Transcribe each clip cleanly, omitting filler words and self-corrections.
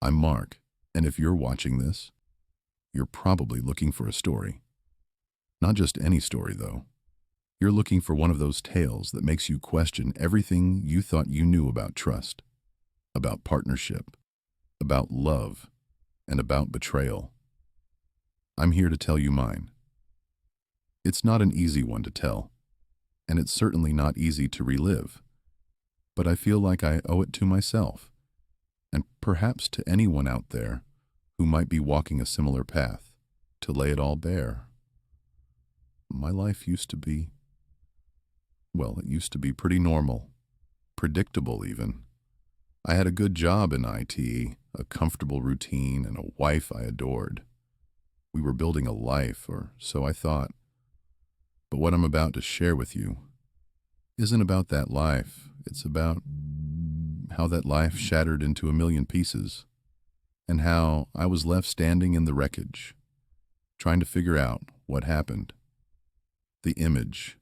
I'm Mark, and if you're watching this, you're probably looking for a story. Not just any story, though. You're looking for one of those tales that makes you question everything you thought you knew about trust, about partnership, about love, and about betrayal. I'm here to tell you mine. It's not an easy one to tell, and it's certainly not easy to relive, but I feel like I owe it to myself, and perhaps to anyone out there who might be walking a similar path, to lay it all bare. My life used to be, well, it used to be pretty normal, predictable even. I had a good job in IT, a comfortable routine, and a wife I adored. We were building a life, or so I thought. But what I'm about to share with you isn't about that life. It's about how that life shattered into a million pieces, and how I was left standing in the wreckage, trying to figure out what happened. The image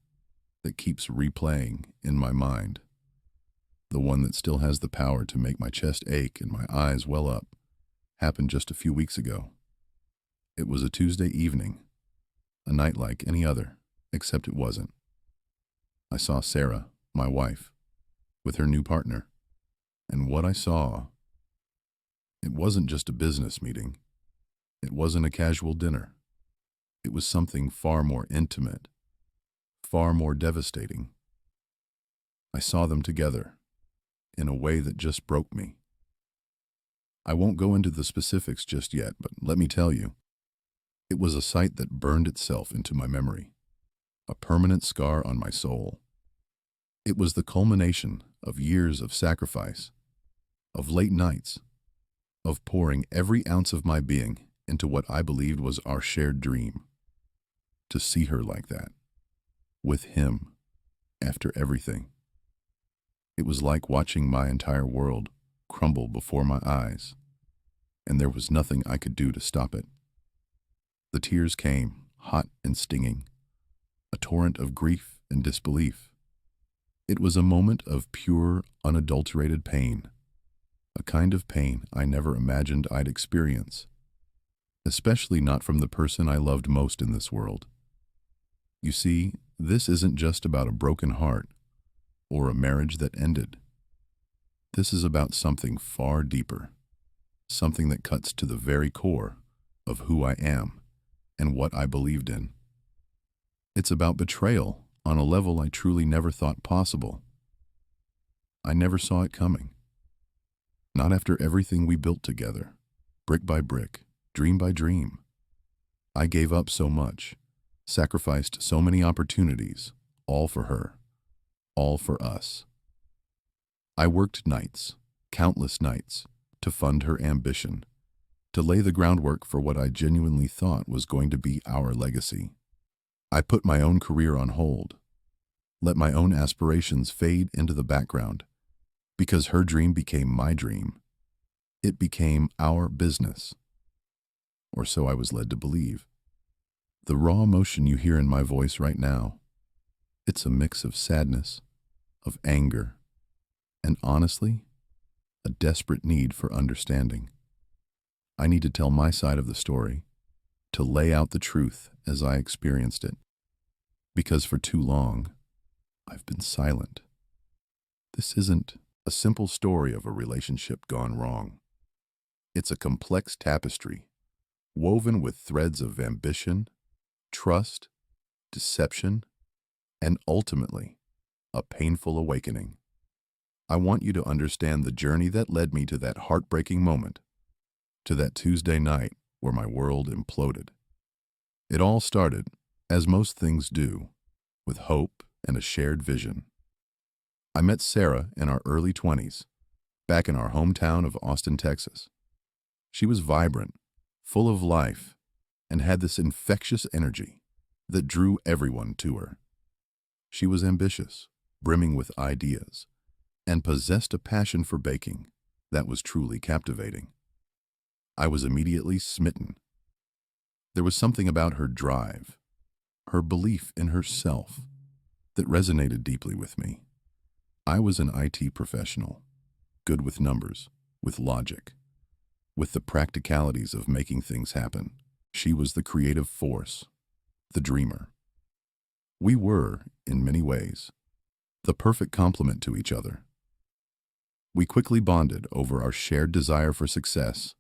that keeps replaying in my mind, the one that still has the power to make my chest ache and my eyes well up, happened just a few weeks ago. It was a Tuesday evening, a night like any other, except it wasn't. I saw Sarah, my wife, with her new partner, and what I saw, it wasn't just a business meeting. It wasn't a casual dinner. It was something far more intimate, far more devastating. I saw them together in a way that just broke me. I won't go into the specifics just yet, but let me tell you, it was a sight that burned itself into my memory, a permanent scar on my soul. It was the culmination of years of sacrifice, of late nights, of pouring every ounce of my being into what I believed was our shared dream. To see her like that, with him, after everything. It was like watching my entire world crumble before my eyes, and there was nothing I could do to stop it. The tears came, hot and stinging, a torrent of grief and disbelief. It was a moment of pure, unadulterated pain, a kind of pain I never imagined I'd experience, especially not from the person I loved most in this world. You see, this isn't just about a broken heart or a marriage that ended. This is about something far deeper, something that cuts to the very core of who I am and what I believed in. It's about betrayal on a level I truly never thought possible. I never saw it coming. Not after everything we built together, brick by brick, dream by dream. I gave up so much, sacrificed so many opportunities, all for her, all for us. I worked nights, countless nights, to fund her ambition, to lay the groundwork for what I genuinely thought was going to be our legacy. I put my own career on hold, let my own aspirations fade into the background, because her dream became my dream. It became our business, or so I was led to believe. The raw emotion you hear in my voice right now, it's a mix of sadness, of anger, and honestly, a desperate need for understanding. I need to tell my side of the story, to lay out the truth as I experienced it, because for too long, I've been silent. This isn't a simple story of a relationship gone wrong. It's a complex tapestry, woven with threads of ambition, trust, deception, and ultimately, a painful awakening. I want you to understand the journey that led me to that heartbreaking moment, to that Tuesday night where my world imploded. It all started, as most things do, with hope and a shared vision. I met Sarah in our early 20s, back in our hometown of Austin, Texas. She was vibrant, full of life, and had this infectious energy that drew everyone to her. She was ambitious, brimming with ideas, and possessed a passion for baking that was truly captivating. I was immediately smitten. There was something about her drive, her belief in herself, that resonated deeply with me. I was an IT professional, good with numbers, with logic. with the practicalities of making things happen. She was the creative force, the dreamer. We were, in many ways, the perfect complement to each other. We quickly bonded over our shared desire for success,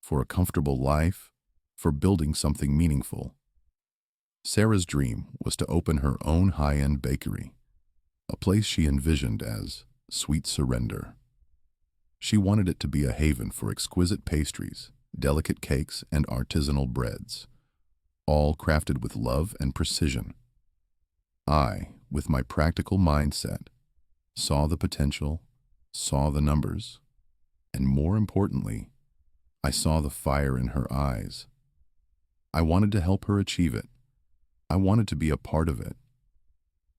for a comfortable life, for building something meaningful. Sarah's dream was to open her own high-end bakery, a place she envisioned as Sweet Surrender. She wanted it to be a haven for exquisite pastries, delicate cakes, and artisanal breads, all crafted with love and precision. I, with my practical mindset, saw the potential, saw the numbers, and more importantly, I saw the fire in her eyes. I wanted to help her achieve it. I wanted to be a part of it.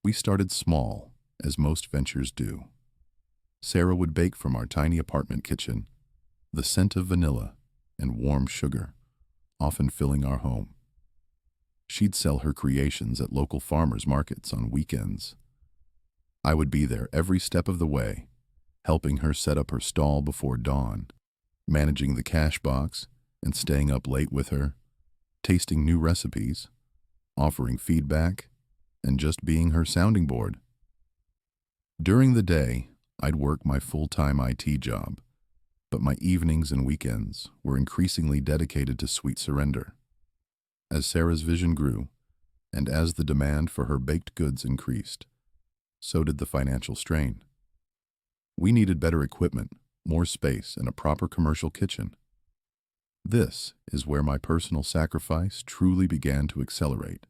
We started small, as most ventures do. Sarah would bake from our tiny apartment kitchen, the scent of vanilla and warm sugar, often filling our home. She'd sell her creations at local farmers markets on weekends. I would be there every step of the way, helping her set up her stall before dawn, managing the cash box and staying up late with her, tasting new recipes, offering feedback, and just being her sounding board. During the day, I'd work my full-time IT job, but my evenings and weekends were increasingly dedicated to Sweet Surrender. As Sarah's vision grew, and as the demand for her baked goods increased, so did the financial strain. We needed better equipment, more space, and a proper commercial kitchen. This is where my personal sacrifice truly began to accelerate.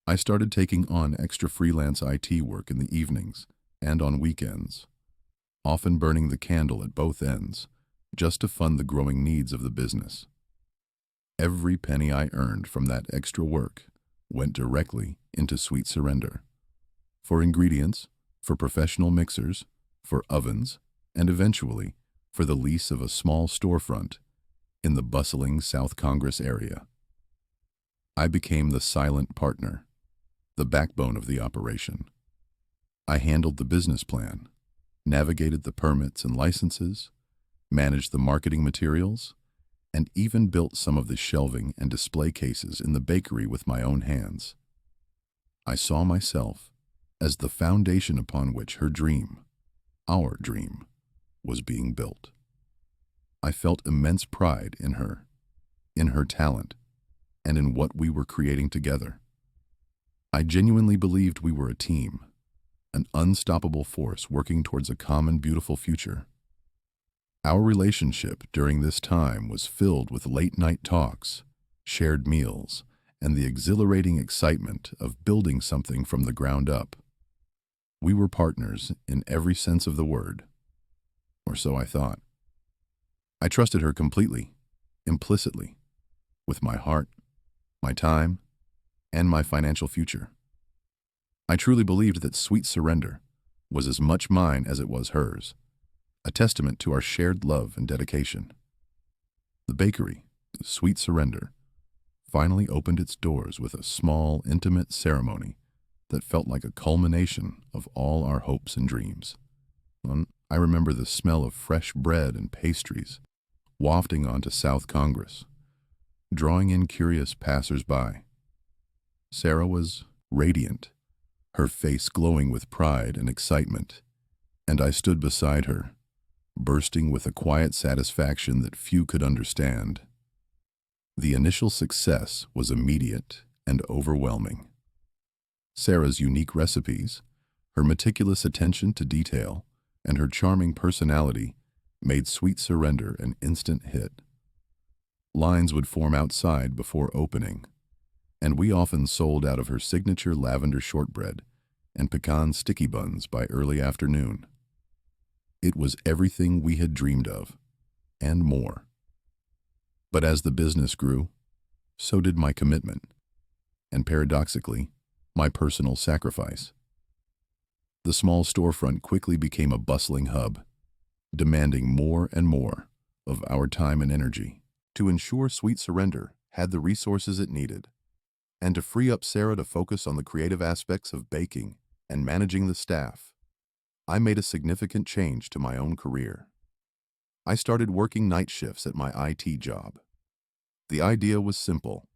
I started taking on extra freelance IT work in the evenings and on weekends, often burning the candle at both ends, just to fund the growing needs of the business. Every penny I earned from that extra work went directly into Sweet Surrender. For ingredients, for professional mixers, for ovens, and eventually for the lease of a small storefront in the bustling South Congress area. I became the silent partner, the backbone of the operation. I handled the business plan, navigated the permits and licenses, managed the marketing materials, and even built some of the shelving and display cases in the bakery with my own hands. I saw myself as the foundation upon which her dream, our dream, was being built. I felt immense pride in her talent, and in what we were creating together. I genuinely believed we were a team, an unstoppable force working towards a common beautiful future. Our relationship during this time was filled with late-night talks, shared meals, and the exhilarating excitement of building something from the ground up. We were partners in every sense of the word, or so I thought. I trusted her completely, implicitly, with my heart, my time, and my financial future. I truly believed that Sweet Surrender was as much mine as it was hers, a testament to our shared love and dedication. The bakery, Sweet Surrender, finally opened its doors with a small, intimate ceremony that felt like a culmination of all our hopes and dreams. I remember the smell of fresh bread and pastries wafting onto South Congress, drawing in curious passers-by. Sarah was radiant, her face glowing with pride and excitement, and I stood beside her, bursting with a quiet satisfaction that few could understand. The initial success was immediate and overwhelming. Sarah's unique recipes, her meticulous attention to detail, and her charming personality made Sweet Surrender an instant hit. Lines would form outside before opening, and we often sold out of her signature lavender shortbread and pecan sticky buns by early afternoon. It was everything we had dreamed of, and more. But as the business grew, so did my commitment, and paradoxically, my personal sacrifice. The small storefront quickly became a bustling hub, demanding more and more of our time and energy. To ensure Sweet Surrender had the resources it needed, and to free up Sarah to focus on the creative aspects of baking and managing the staff, I made a significant change to my own career. I started working night shifts at my IT job. The idea was simple.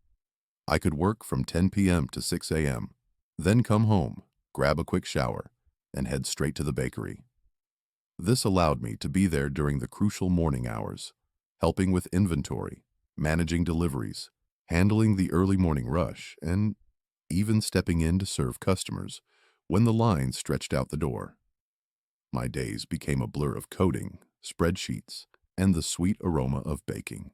I could work from 10 p.m. to 6 a.m., then come home, grab a quick shower, and head straight to the bakery. This allowed me to be there during the crucial morning hours, helping with inventory, managing deliveries, handling the early morning rush, and even stepping in to serve customers when the line stretched out the door. My days became a blur of coding, spreadsheets, and the sweet aroma of baking.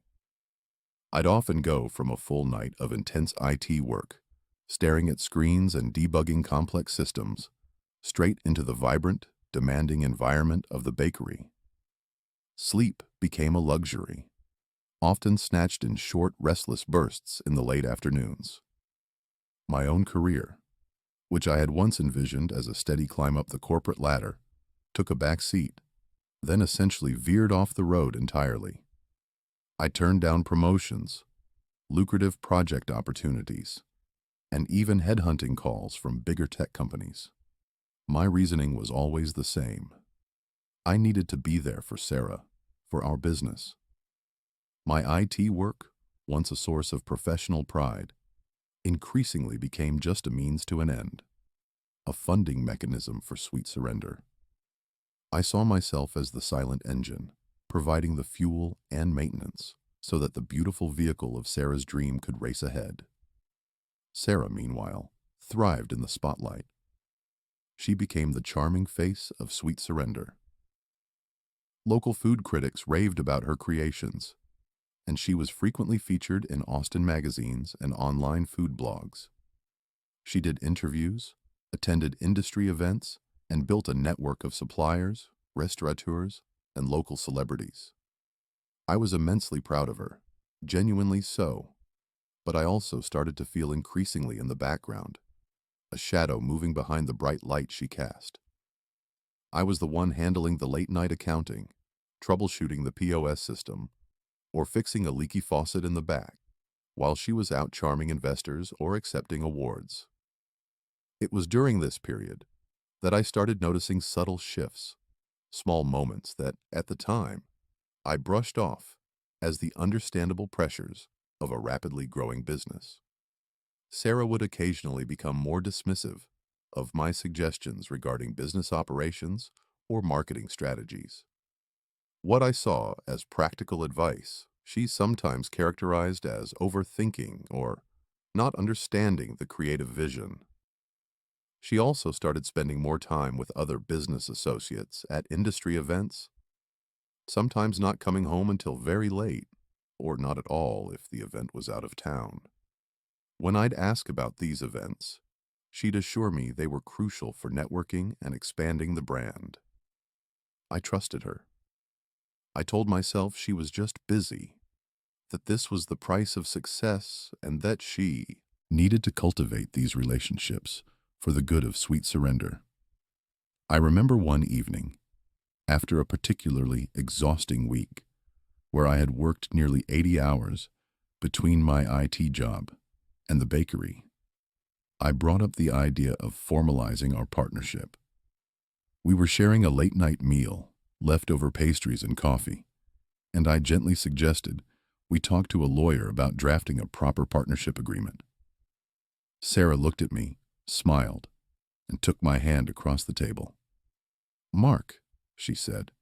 I'd often go from a full night of intense IT work, staring at screens and debugging complex systems, straight into the vibrant, demanding environment of the bakery. Sleep became a luxury, often snatched in short, restless bursts in the late afternoons. My own career, which I had once envisioned as a steady climb up the corporate ladder, took a back seat, then essentially veered off the road entirely. I turned down promotions, lucrative project opportunities, and even headhunting calls from bigger tech companies. My reasoning was always the same. I needed to be there for Sarah, for our business. My IT work, once a source of professional pride, increasingly became just a means to an end, a funding mechanism for Sweet Surrender. I saw myself as the silent engine, providing the fuel and maintenance so that the beautiful vehicle of Sarah's dream could race ahead. Sarah, meanwhile, thrived in the spotlight. She became the charming face of Sweet Surrender. Local food critics raved about her creations, and she was frequently featured in Austin magazines and online food blogs. She did interviews, attended industry events, and built a network of suppliers, restaurateurs, and local celebrities. I was immensely proud of her, genuinely so, but I also started to feel increasingly in the background, a shadow moving behind the bright light she cast. I was the one handling the late-night accounting, troubleshooting the POS system, or fixing a leaky faucet in the back, while she was out charming investors or accepting awards. It was during this period that I started noticing subtle shifts, small moments that, at the time, I brushed off as the understandable pressures of a rapidly growing business. Sarah would occasionally become more dismissive of my suggestions regarding business operations or marketing strategies. What I saw as practical advice, she sometimes characterized as overthinking or not understanding the creative vision. She also started spending more time with other business associates at industry events, sometimes not coming home until very late, or not at all if the event was out of town. When I'd ask about these events, she'd assure me they were crucial for networking and expanding the brand. I trusted her. I told myself she was just busy, that this was the price of success, and that she needed to cultivate these relationships for the good of Sweet Surrender. I remember one evening, after a particularly exhausting week, where I had worked nearly 80 hours between my IT job and the bakery, I brought up the idea of formalizing our partnership. We were sharing a late-night meal, leftover pastries and coffee, and I gently suggested we talk to a lawyer about drafting a proper partnership agreement. Sarah looked at me, smiled, and took my hand across the table. "Mark," she said,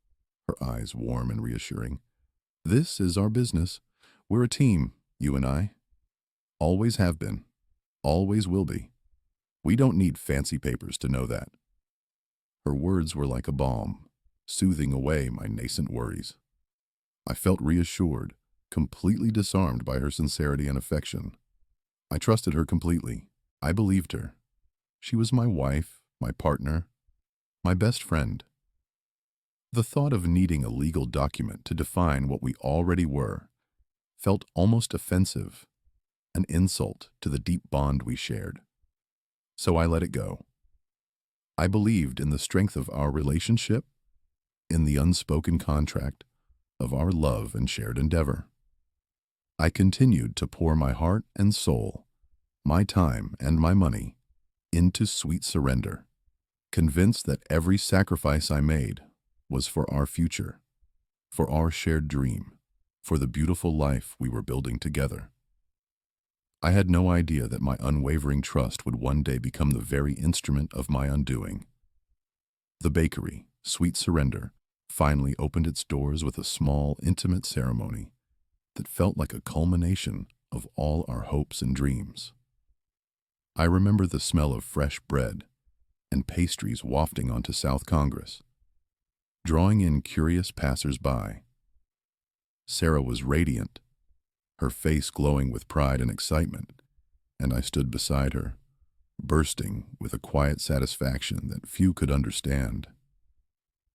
her eyes warm and reassuring, "this is our business. We're a team, you and I. Always have been. Always will be. We don't need fancy papers to know that." Her words were like a balm, soothing away my nascent worries. I felt reassured, completely disarmed by her sincerity and affection. I trusted her completely. I believed her. She was my wife, my partner, my best friend. The thought of needing a legal document to define what we already were felt almost offensive, an insult to the deep bond we shared. So I let it go. I believed in the strength of our relationship, in the unspoken contract of our love and shared endeavor. I continued to pour my heart and soul, my time and my money, into Sweet Surrender, convinced that every sacrifice I made was for our future, for our shared dream, for the beautiful life we were building together. I had no idea that my unwavering trust would one day become the very instrument of my undoing. The bakery, Sweet Surrender, finally opened its doors with a small, intimate ceremony that felt like a culmination of all our hopes and dreams. I remember the smell of fresh bread and pastries wafting onto South Congress, drawing in curious passers-by. Sarah was radiant, her face glowing with pride and excitement, and I stood beside her, bursting with a quiet satisfaction that few could understand.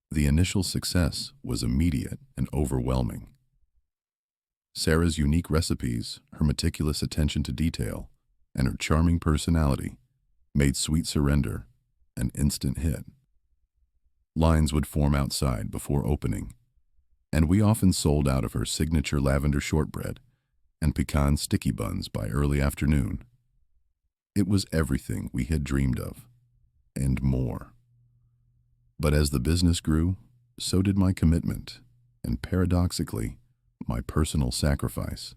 The initial success was immediate and overwhelming. Sarah's unique recipes, her meticulous attention to detail, and her charming personality made Sweet Surrender an instant hit. Lines would form outside before opening, and we often sold out of her signature lavender shortbread and pecan sticky buns by early afternoon. It was everything we had dreamed of, and more. But as the business grew, so did my commitment, and paradoxically, my personal sacrifice.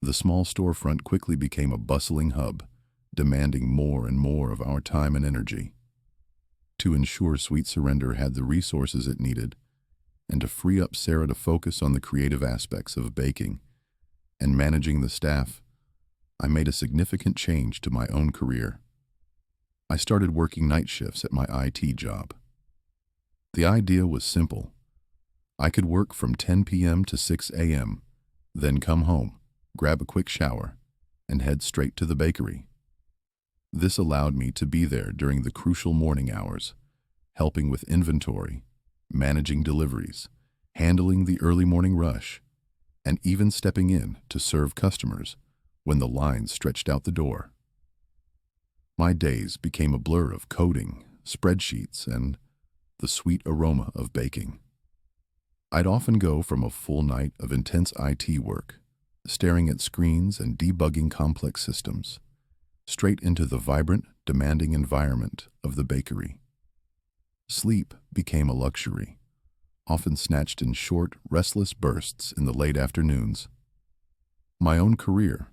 The small storefront quickly became a bustling hub, demanding more and more of our time and energy. To ensure Sweet Surrender had the resources it needed, and to free up Sarah to focus on the creative aspects of baking and managing the staff, I made a significant change to my own career. I started working night shifts at my IT job. The idea was simple. I could work from 10 p.m. to 6 a.m., then come home, grab a quick shower, and head straight to the bakery. This allowed me to be there during the crucial morning hours, helping with inventory, managing deliveries, handling the early morning rush, and even stepping in to serve customers when the lines stretched out the door. My days became a blur of coding, spreadsheets, and the sweet aroma of baking. I'd often go from a full night of intense IT work, staring at screens and debugging complex systems, straight into the vibrant, demanding environment of the bakery. Sleep became a luxury, often snatched in short, restless bursts in the late afternoons. My own career,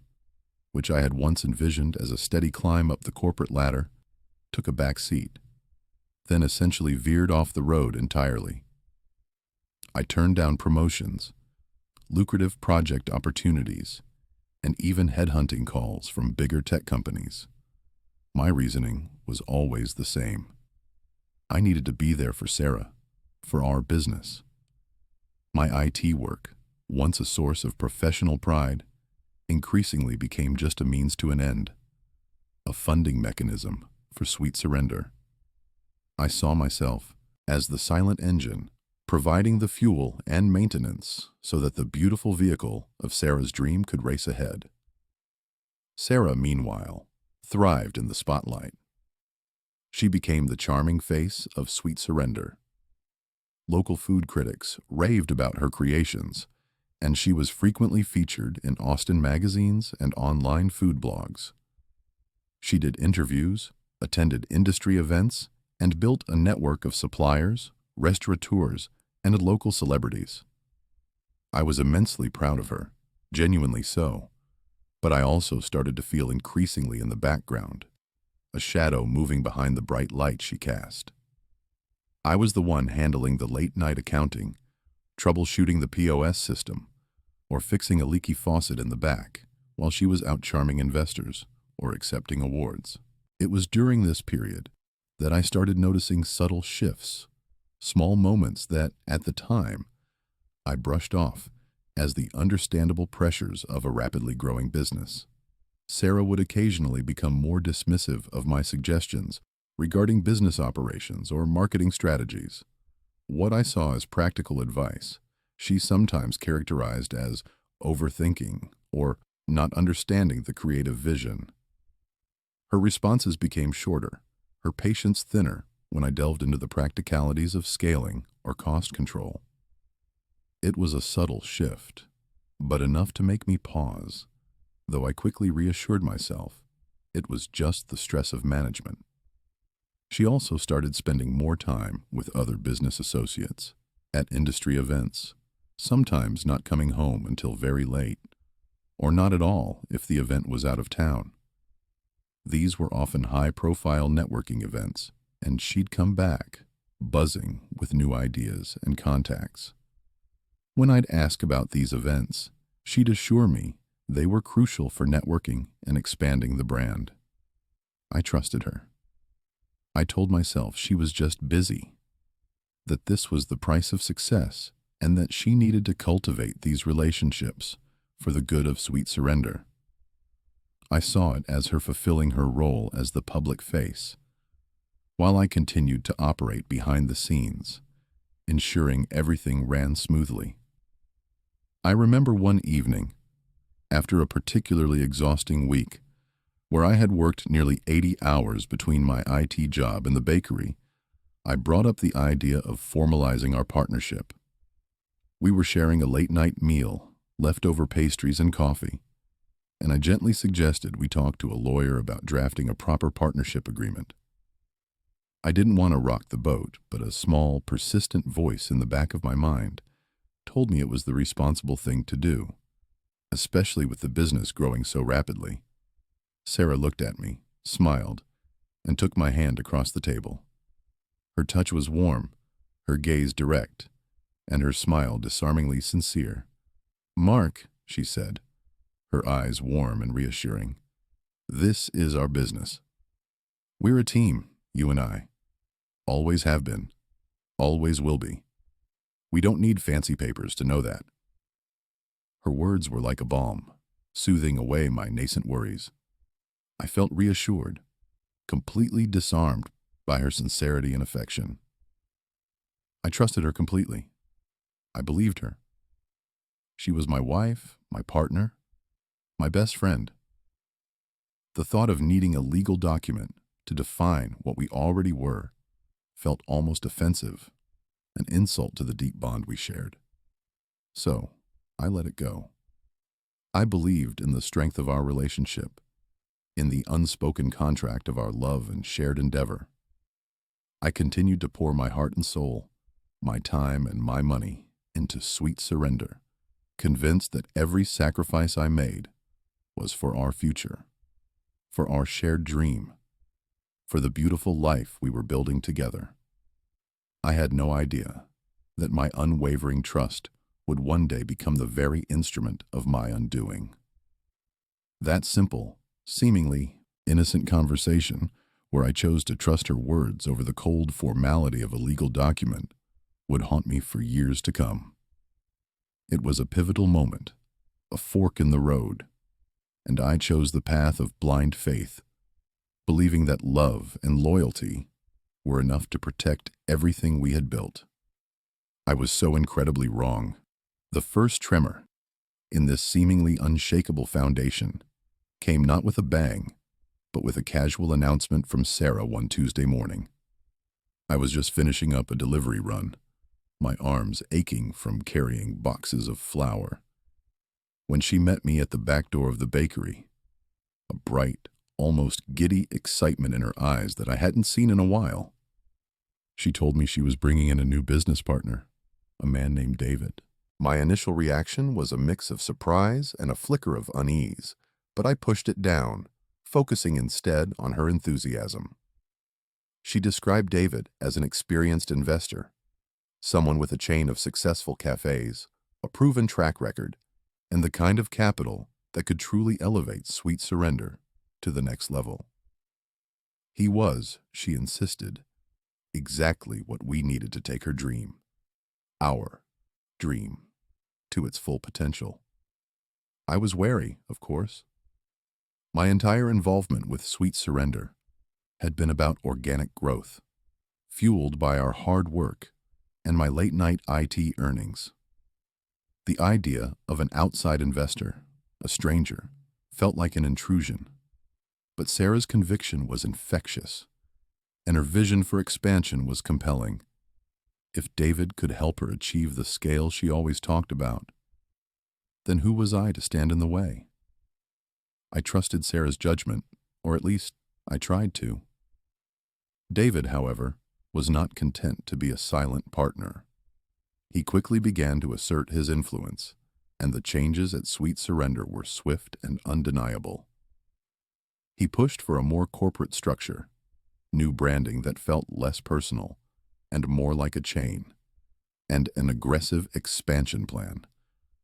which I had once envisioned as a steady climb up the corporate ladder, took a back seat, then essentially veered off the road entirely. I turned down promotions, lucrative project opportunities, and even headhunting calls from bigger tech companies. My reasoning was always the same. I needed to be there for Sarah, for our business. My IT work, once a source of professional pride, increasingly became just a means to an end, a funding mechanism for Sweet Surrender. I saw myself as the silent engine, providing the fuel and maintenance so that the beautiful vehicle of Sarah's dream could race ahead. Sarah, meanwhile, thrived in the spotlight. She became the charming face of Sweet Surrender. Local food critics raved about her creations, and she was frequently featured in Austin magazines and online food blogs. She did interviews, attended industry events, and built a network of suppliers, restaurateurs, and local celebrities. I was immensely proud of her, genuinely so, but I also started to feel increasingly in the background, a shadow moving behind the bright light she cast. I was the one handling the late-night accounting, troubleshooting the POS system, or fixing a leaky faucet in the back, while she was out charming investors or accepting awards. It was during this period that I started noticing subtle shifts, small moments that, at the time, I brushed off as the understandable pressures of a rapidly growing business. Sarah would occasionally become more dismissive of my suggestions regarding business operations or marketing strategies. What I saw as practical advice, she sometimes characterized as overthinking or not understanding the creative vision. Her responses became shorter, her patience thinner when I delved into the practicalities of scaling or cost control. It was a subtle shift, but enough to make me pause, though I quickly reassured myself it was just the stress of management. She also started spending more time with other business associates, at industry events, sometimes not coming home until very late, or not at all if the event was out of town. These were often high-profile networking events, and she'd come back, buzzing with new ideas and contacts. When I'd ask about these events, she'd assure me they were crucial for networking and expanding the brand. I trusted her. I told myself she was just busy, that this was the price of success, and that she needed to cultivate these relationships for the good of Sweet Surrender. I saw it as her fulfilling her role as the public face, while I continued to operate behind the scenes, ensuring everything ran smoothly. I remember one evening, after a particularly exhausting week, where I had worked nearly 80 hours between my IT job and the bakery, I brought up the idea of formalizing our partnership. We were sharing a late-night meal, leftover pastries and coffee, and I gently suggested we talk to a lawyer about drafting a proper partnership agreement. I didn't want to rock the boat, but a small, persistent voice in the back of my mind told me it was the responsible thing to do, especially with the business growing so rapidly. Sarah looked at me, smiled, and took my hand across the table. Her touch was warm, her gaze direct, and her smile disarmingly sincere. "Mark," she said, her eyes warm and reassuring, "this is our business. We're a team, you and I. Always have been. Always will be. We don't need fancy papers to know that." Her words were like a balm, soothing away my nascent worries. I felt reassured, completely disarmed by her sincerity and affection. I trusted her completely. I believed her. She was my wife, my partner, my best friend. The thought of needing a legal document to define what we already were felt almost offensive, an insult to the deep bond we shared. So, I let it go. I believed in the strength of our relationship, in the unspoken contract of our love and shared endeavor. I continued to pour my heart and soul, my time and my money into Sweet Surrender, convinced that every sacrifice I made was for our future, for our shared dream, for the beautiful life we were building together. I had no idea that my unwavering trust would one day become the very instrument of my undoing. That simple, seemingly innocent conversation, where I chose to trust her words over the cold formality of a legal document, would haunt me for years to come. It was a pivotal moment, a fork in the road, and I chose the path of blind faith, believing that love and loyalty were enough to protect everything we had built. I was so incredibly wrong. The first tremor in this seemingly unshakable foundation came not with a bang, but with a casual announcement from Sarah one Tuesday morning. I was just finishing up a delivery run, my arms aching from carrying boxes of flour, when she met me at the back door of the bakery, a bright, almost giddy excitement in her eyes that I hadn't seen in a while. She told me she was bringing in a new business partner, a man named David. My initial reaction was a mix of surprise and a flicker of unease, but I pushed it down, focusing instead on her enthusiasm. She described David as an experienced investor, someone with a chain of successful cafes, a proven track record, and the kind of capital that could truly elevate Sweet Surrender to the next level. He was, she insisted, exactly what we needed to take her dream, our dream, to its full potential. I was wary, of course. My entire involvement with Sweet Surrender had been about organic growth, fueled by our hard work and my late-night IT earnings. The idea of an outside investor, a stranger, felt like an intrusion. But Sarah's conviction was infectious, and her vision for expansion was compelling. If David could help her achieve the scale she always talked about, then who was I to stand in the way? I trusted Sarah's judgment, or at least I tried to. David, however, was not content to be a silent partner. He quickly began to assert his influence, and the changes at Sweet Surrender were swift and undeniable. He pushed for a more corporate structure, new branding that felt less personal and more like a chain, and an aggressive expansion plan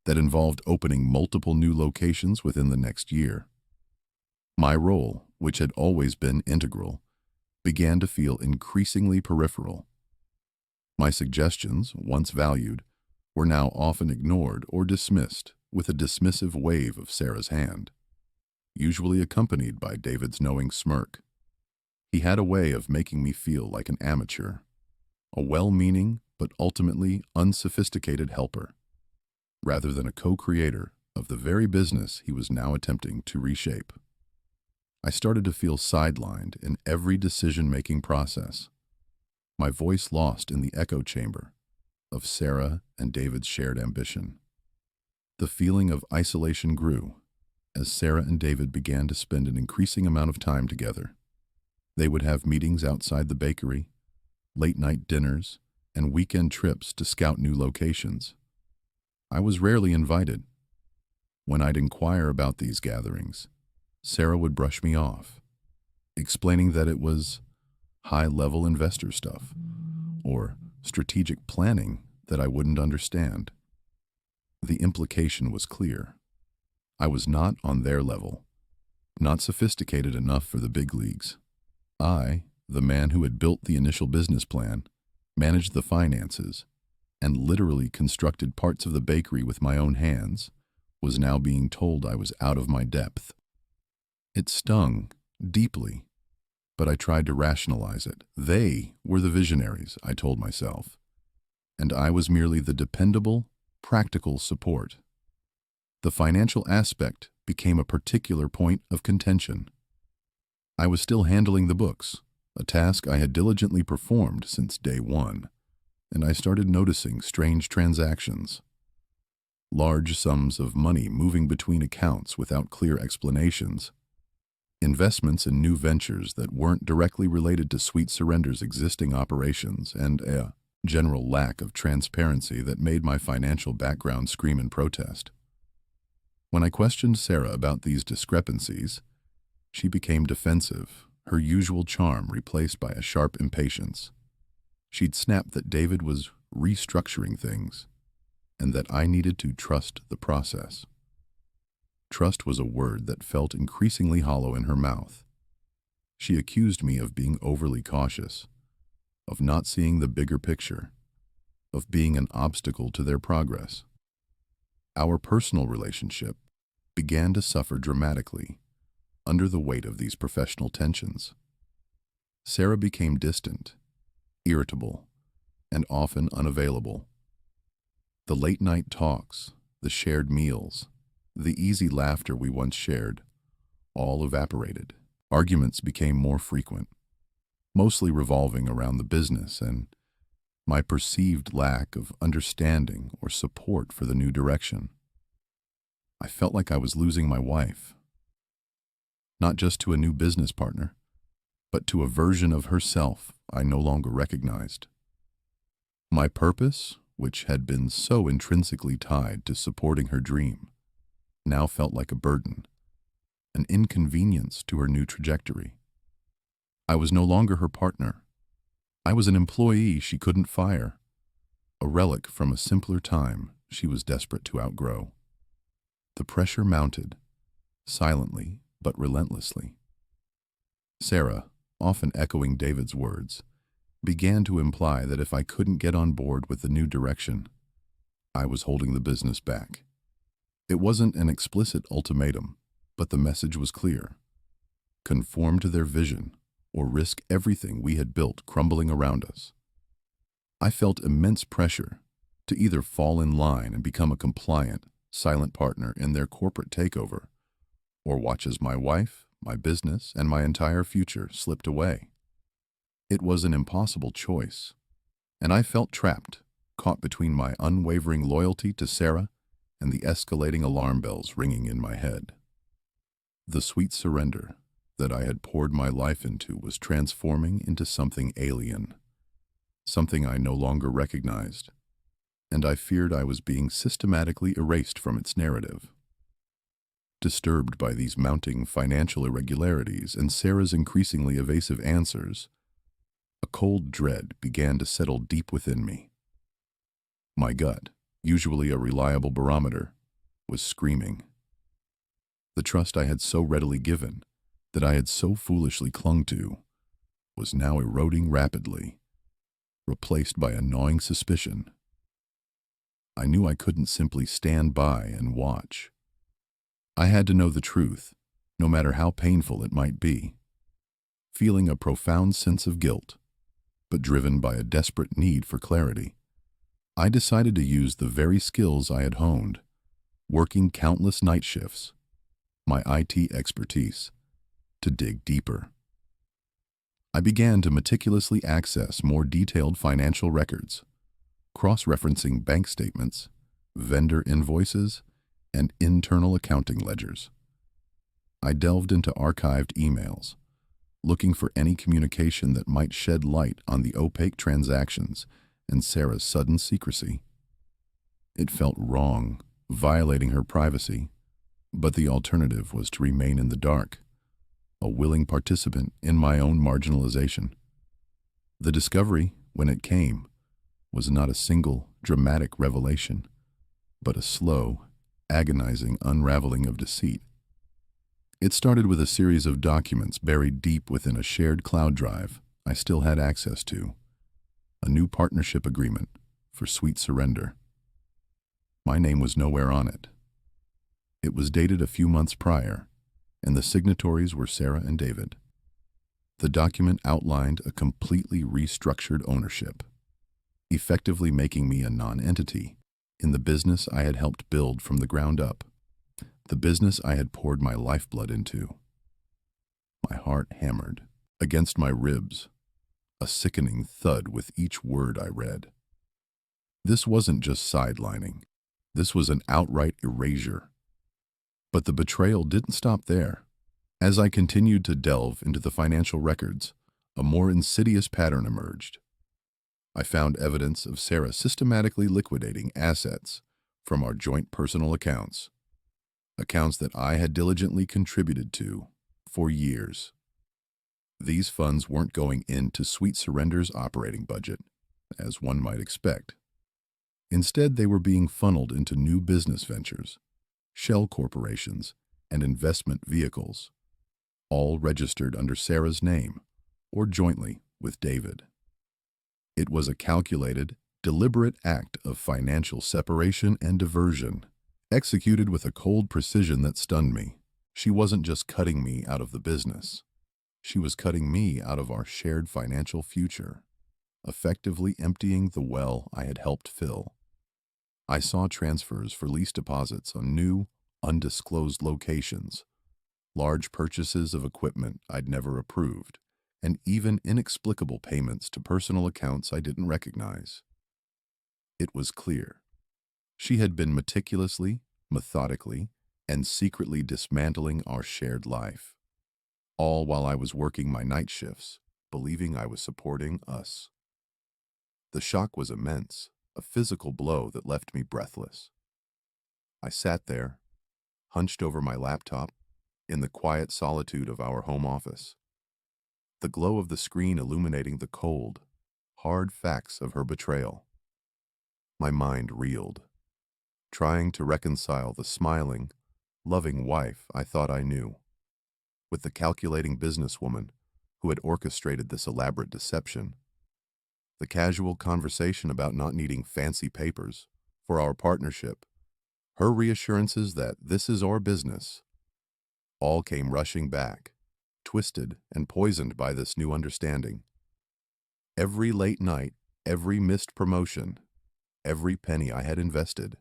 that involved opening multiple new locations within the next year. My role, which had always been integral, began to feel increasingly peripheral. My suggestions, once valued, were now often ignored or dismissed with a dismissive wave of Sarah's hand, usually accompanied by David's knowing smirk. He had a way of making me feel like an amateur, a well-meaning but ultimately unsophisticated helper, rather than a co-creator of the very business he was now attempting to reshape. I started to feel sidelined in every decision-making process, my voice lost in the echo chamber of Sarah and David's shared ambition. The feeling of isolation grew as Sarah and David began to spend an increasing amount of time together. They would have meetings outside the bakery, late-night dinners, and weekend trips to scout new locations. I was rarely invited. When I'd inquire about these gatherings, Sarah would brush me off, explaining that it was high-level investor stuff or strategic planning that I wouldn't understand. The implication was clear. I was not on their level, not sophisticated enough for the big leagues. I, the man who had built the initial business plan, managed the finances, and literally constructed parts of the bakery with my own hands, was now being told I was out of my depth. It stung deeply, but I tried to rationalize it. They were the visionaries, I told myself, and I was merely the dependable, practical support. The financial aspect became a particular point of contention. I was still handling the books, a task I had diligently performed since day one, and I started noticing strange transactions. Large sums of money moving between accounts without clear explanations. Investments in new ventures that weren't directly related to Sweet Surrender's existing operations, and a general lack of transparency that made my financial background scream in protest. When I questioned Sarah about these discrepancies, she became defensive, her usual charm replaced by a sharp impatience. She'd snapped that David was restructuring things, and that I needed to trust the process. Trust was a word that felt increasingly hollow in her mouth. She accused me of being overly cautious, of not seeing the bigger picture, of being an obstacle to their progress. Our personal relationship began to suffer dramatically under the weight of these professional tensions. Sarah became distant, irritable, and often unavailable. The late-night talks, the shared meals, the easy laughter we once shared, all evaporated. Arguments became more frequent, mostly revolving around the business and my perceived lack of understanding or support for the new direction. I felt like I was losing my wife, not just to a new business partner, but to a version of herself I no longer recognized. My purpose, which had been so intrinsically tied to supporting her dream, now felt like a burden, an inconvenience to her new trajectory. I was no longer her partner. I was an employee she couldn't fire, a relic from a simpler time she was desperate to outgrow. The pressure mounted, silently but relentlessly. Sarah, often echoing David's words, began to imply that if I couldn't get on board with the new direction, I was holding the business back. It wasn't an explicit ultimatum, but the message was clear. Conform to their vision, or risk everything we had built crumbling around us. I felt immense pressure to either fall in line and become a compliant, silent partner in their corporate takeover, or watch as my wife, my business, and my entire future slipped away. It was an impossible choice, and I felt trapped, caught between my unwavering loyalty to Sarah and the escalating alarm bells ringing in my head. The Sweet Surrender that I had poured my life into was transforming into something alien, something I no longer recognized. and I feared I was being systematically erased from its narrative. Disturbed by these mounting financial irregularities and Sarah's increasingly evasive answers, a cold dread began to settle deep within me. My gut, usually a reliable barometer, was screaming. The trust I had so readily given, that I had so foolishly clung to, was now eroding rapidly, replaced by a gnawing suspicion. I knew I couldn't simply stand by and watch. I had to know the truth, no matter how painful it might be. Feeling a profound sense of guilt, but driven by a desperate need for clarity, I decided to use the very skills I had honed, working countless night shifts, my IT expertise, to dig deeper. I began to meticulously access more detailed financial records, cross-referencing bank statements, vendor invoices, and internal accounting ledgers. I delved into archived emails, looking for any communication that might shed light on the opaque transactions and Sarah's sudden secrecy. It felt wrong, violating her privacy, but the alternative was to remain in the dark, a willing participant in my own marginalization. The discovery, when it came, was not a single, dramatic revelation, but a slow, agonizing unraveling of deceit. It started with a series of documents buried deep within a shared cloud drive I still had access to, a new partnership agreement for Sweet Surrender. My name was nowhere on it. It was dated a few months prior, and the signatories were Sarah and David. The document outlined a completely restructured ownership, effectively making me a non-entity in the business I had helped build from the ground up, the business I had poured my lifeblood into. My heart hammered against my ribs, a sickening thud with each word I read. This wasn't just sidelining. This was an outright erasure. But the betrayal didn't stop there. As I continued to delve into the financial records, a more insidious pattern emerged. I found evidence of Sarah systematically liquidating assets from our joint personal accounts, accounts that I had diligently contributed to for years. These funds weren't going into Sweet Surrender's operating budget, as one might expect. Instead, they were being funneled into new business ventures, shell corporations, and investment vehicles, all registered under Sarah's name or jointly with David. It was a calculated, deliberate act of financial separation and diversion, executed with a cold precision that stunned me. She wasn't just cutting me out of the business. She was cutting me out of our shared financial future, effectively emptying the well I had helped fill. I saw transfers for lease deposits on new, undisclosed locations, large purchases of equipment I'd never approved, and even inexplicable payments to personal accounts I didn't recognize. It was clear. She had been meticulously, methodically, and secretly dismantling our shared life, all while I was working my night shifts, believing I was supporting us. The shock was immense, a physical blow that left me breathless. I sat there, hunched over my laptop, in the quiet solitude of our home office, the glow of the screen illuminating the cold, hard facts of her betrayal. My mind reeled, trying to reconcile the smiling, loving wife I thought I knew with the calculating businesswoman who had orchestrated this elaborate deception. The casual conversation about not needing fancy papers for our partnership, her reassurances that this is our business, all came rushing back, twisted and poisoned by this new understanding. Every late night, every missed promotion, every penny I had invested,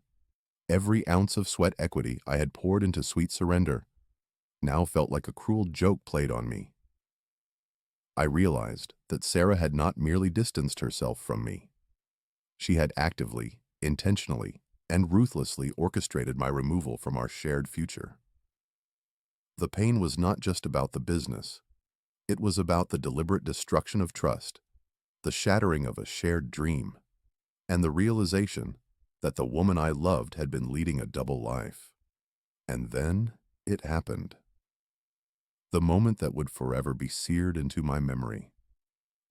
every ounce of sweat equity I had poured into Sweet Surrender, now felt like a cruel joke played on me. I realized that Sarah had not merely distanced herself from me. She had actively, intentionally, and ruthlessly orchestrated my removal from our shared future. The pain was not just about the business. It was about the deliberate destruction of trust, the shattering of a shared dream, and the realization that the woman I loved had been leading a double life. And then it happened. The moment that would forever be seared into my memory.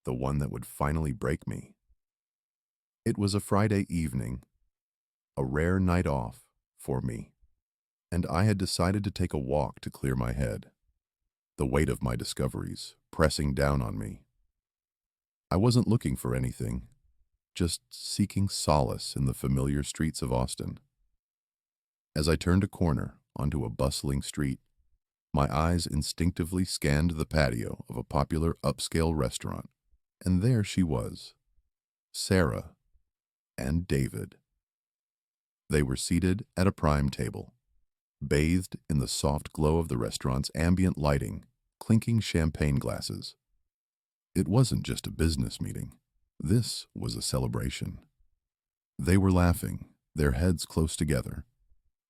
The one that would finally break me. It was a Friday evening, a rare night off for me, and I had decided to take a walk to clear my head, the weight of my discoveries pressing down on me. I wasn't looking for anything, just seeking solace in the familiar streets of Austin. As I turned a corner onto a bustling street, my eyes instinctively scanned the patio of a popular upscale restaurant, and there she was, Sarah and David. They were seated at a prime table, bathed in the soft glow of the restaurant's ambient lighting, clinking champagne glasses. It wasn't just a business meeting. This was a celebration. They were laughing, their heads close together,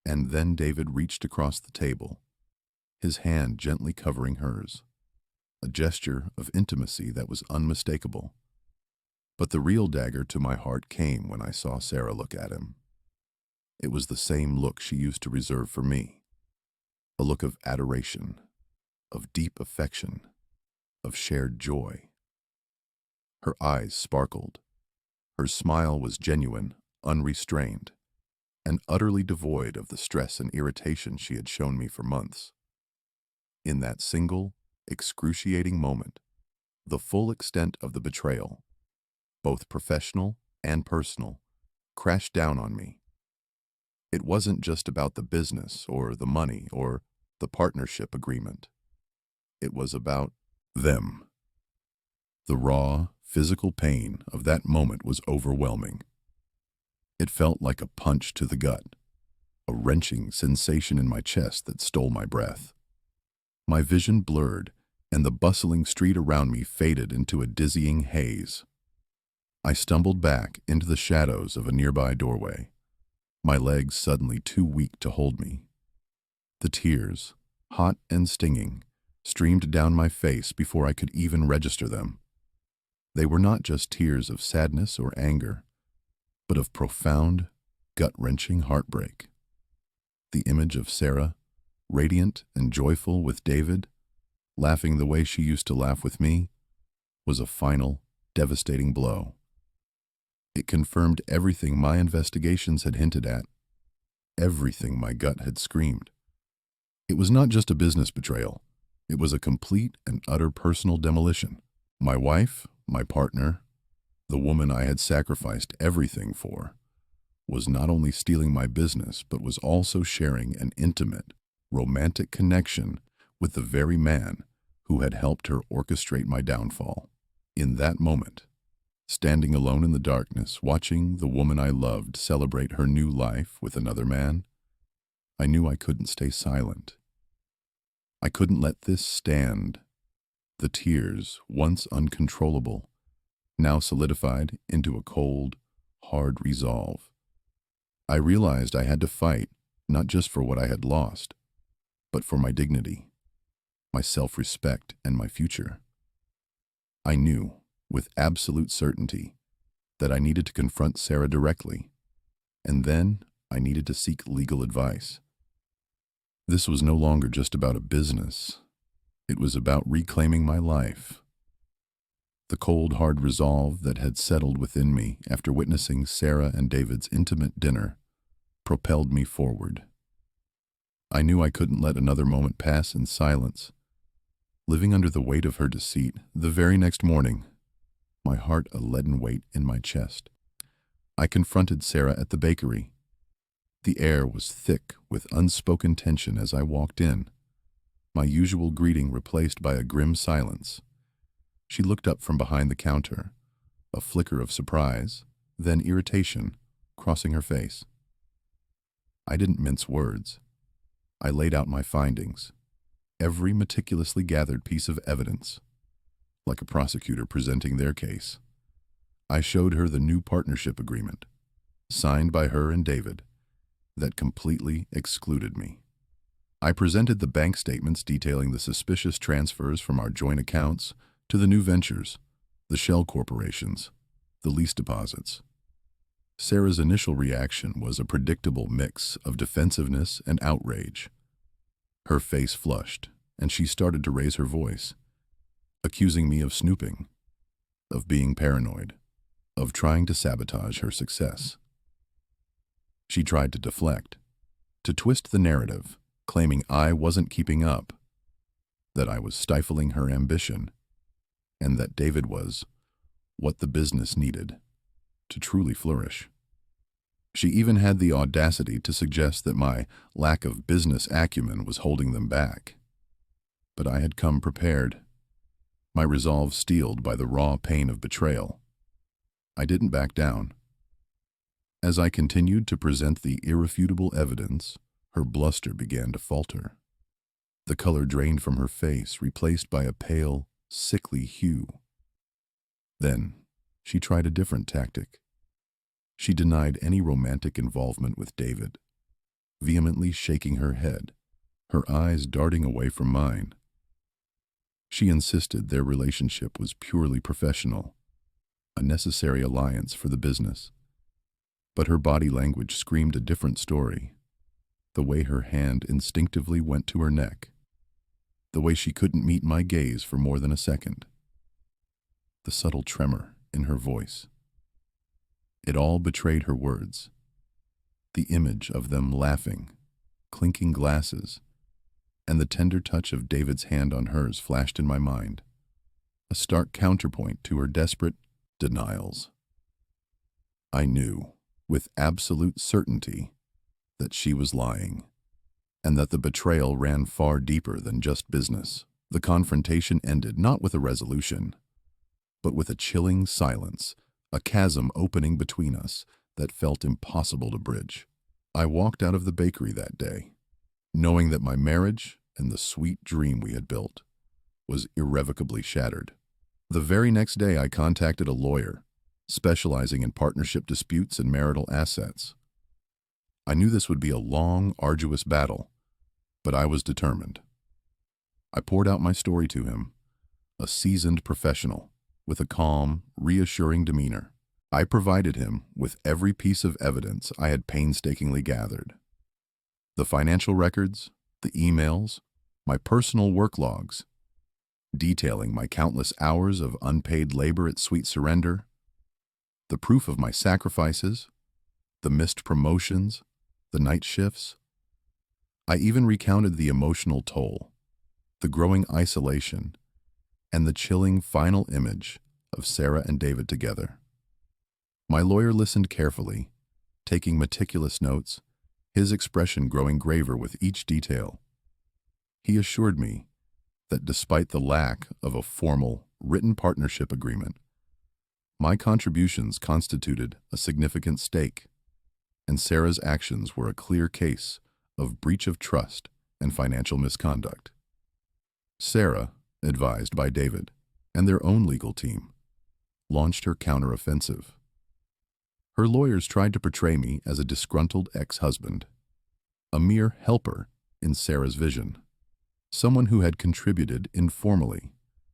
and then David reached across the table, his hand gently covering hers, a gesture of intimacy that was unmistakable. But the real dagger to my heart came when I saw Sarah look at him. It was the same look she used to reserve for me, a look of adoration, of deep affection, of shared joy. Her eyes sparkled. Her smile was genuine, unrestrained, and utterly devoid of the stress and irritation she had shown me for months. In that single, excruciating moment, the full extent of the betrayal, both professional and personal, crashed down on me. It wasn't just about the business or the money or the partnership agreement. It was about them. The raw, physical pain of that moment was overwhelming. It felt like a punch to the gut, a wrenching sensation in my chest that stole my breath. My vision blurred, and the bustling street around me faded into a dizzying haze. I stumbled back into the shadows of a nearby doorway, my legs suddenly too weak to hold me. The tears, hot and stinging, streamed down my face before I could even register them. They were not just tears of sadness or anger, but of profound, gut-wrenching heartbreak. The image of Sarah, radiant and joyful with David, laughing the way she used to laugh with me, was a final, devastating blow. It confirmed everything my investigations had hinted at, everything my gut had screamed. It was not just a business betrayal. It was a complete and utter personal demolition. My wife, my partner, the woman I had sacrificed everything for, was not only stealing my business, but was also sharing an intimate, romantic connection with the very man who had helped her orchestrate my downfall. In that moment, standing alone in the darkness, watching the woman I loved celebrate her new life with another man, I knew I couldn't stay silent. I couldn't let this stand. The tears, once uncontrollable, now solidified into a cold, hard resolve. I realized I had to fight, not just for what I had lost, but for my dignity, my self-respect, and my future. I knew, with absolute certainty, that I needed to confront Sarah directly, and then I needed to seek legal advice. This was no longer just about a business. It was about reclaiming my life. The cold, hard resolve that had settled within me after witnessing Sarah and David's intimate dinner propelled me forward. I knew I couldn't let another moment pass in silence. Living under the weight of her deceit, the very next morning, my heart a leaden weight in my chest, I confronted Sarah at the bakery. The air was thick with unspoken tension as I walked in, my usual greeting replaced by a grim silence. She looked up from behind the counter, a flicker of surprise, then irritation, crossing her face. I didn't mince words. I laid out my findings, every meticulously gathered piece of evidence, like a prosecutor presenting their case. I showed her the new partnership agreement, signed by her and David, that completely excluded me. I presented the bank statements detailing the suspicious transfers from our joint accounts to the new ventures, the shell corporations, the lease deposits. Sarah's initial reaction was a predictable mix of defensiveness and outrage. Her face flushed, and she started to raise her voice, accusing me of snooping, of being paranoid, of trying to sabotage her success. She tried to deflect, to twist the narrative, claiming I wasn't keeping up, that I was stifling her ambition, and that David was what the business needed to truly flourish. She even had the audacity to suggest that my lack of business acumen was holding them back. But I had come prepared, my resolve steeled by the raw pain of betrayal. I didn't back down. As I continued to present the irrefutable evidence, her bluster began to falter. The color drained from her face, replaced by a pale, sickly hue. Then, she tried a different tactic. She denied any romantic involvement with David, vehemently shaking her head, her eyes darting away from mine. She insisted their relationship was purely professional, a necessary alliance for the business. But her body language screamed a different story. The way her hand instinctively went to her neck. The way she couldn't meet my gaze for more than a second. The subtle tremor in her voice. It all betrayed her words. The image of them laughing, clinking glasses, and the tender touch of David's hand on hers flashed in my mind, a stark counterpoint to her desperate denials. I knew, with absolute certainty, that she was lying, and that the betrayal ran far deeper than just business. The confrontation ended not with a resolution, but with a chilling silence, a chasm opening between us that felt impossible to bridge. I walked out of the bakery that day, knowing that my marriage and the sweet dream we had built was irrevocably shattered. The very next day I contacted a lawyer, specializing in partnership disputes and marital assets. I knew this would be a long, arduous battle, but I was determined. I poured out my story to him, a seasoned professional, with a calm, reassuring demeanor. I provided him with every piece of evidence I had painstakingly gathered. The financial records, the emails, my personal work logs, detailing my countless hours of unpaid labor at Sweet Surrender, the proof of my sacrifices, the missed promotions, the night shifts. I even recounted the emotional toll, the growing isolation, and the chilling final image of Sarah and David together. My lawyer listened carefully, taking meticulous notes, his expression growing graver with each detail. He assured me that despite the lack of a formal, written partnership agreement, my contributions constituted a significant stake, and Sarah's actions were a clear case of breach of trust and financial misconduct. Sarah, advised by David and their own legal team, launched her counteroffensive. Her lawyers tried to portray me as a disgruntled ex-husband, a mere helper in Sarah's vision, someone who had contributed informally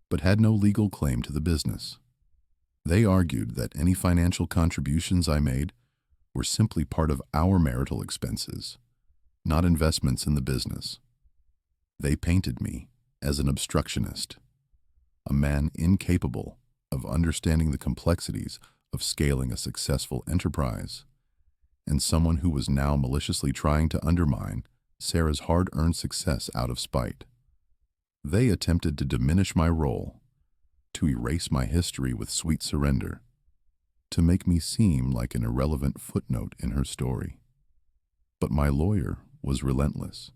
but had no legal claim to the business. They argued that any financial contributions I made were simply part of our marital expenses, not investments in the business. They painted me as an obstructionist, a man incapable of understanding the complexities of scaling a successful enterprise, and someone who was now maliciously trying to undermine Sarah's hard-earned success out of spite. They attempted to diminish my role, to erase my history with Sweet Surrender, to make me seem like an irrelevant footnote in her story. But my lawyer was relentless.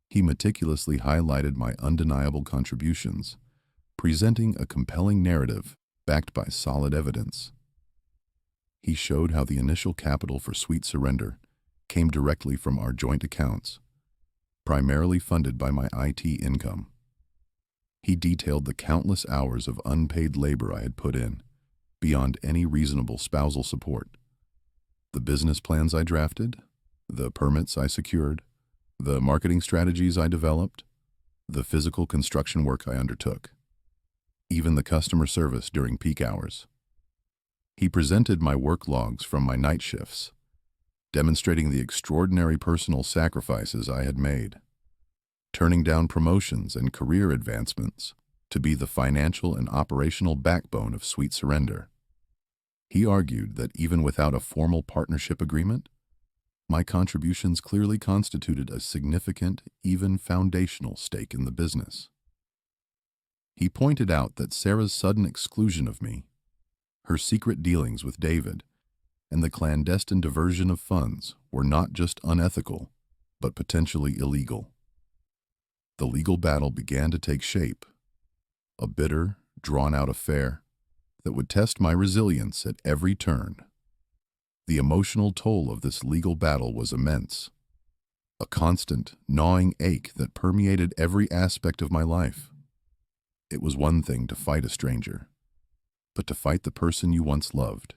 He meticulously highlighted my undeniable contributions, presenting a compelling narrative backed by solid evidence. He showed how the initial capital for Sweet Surrender came directly from our joint accounts, primarily funded by my IT income. He detailed the countless hours of unpaid labor I had put in, beyond any reasonable spousal support. The business plans I drafted, the permits I secured, the marketing strategies I developed, the physical construction work I undertook, even the customer service during peak hours. He presented my work logs from my night shifts, demonstrating the extraordinary personal sacrifices I had made, turning down promotions and career advancements to be the financial and operational backbone of Sweet Surrender. He argued that even without a formal partnership agreement, my contributions clearly constituted a significant, even foundational stake in the business. He pointed out that Sarah's sudden exclusion of me, her secret dealings with David, and the clandestine diversion of funds were not just unethical, but potentially illegal. The legal battle began to take shape, a bitter, drawn-out affair that would test my resilience at every turn. The emotional toll of this legal battle was immense, a constant, gnawing ache that permeated every aspect of my life. It was one thing to fight a stranger, but to fight the person you once loved,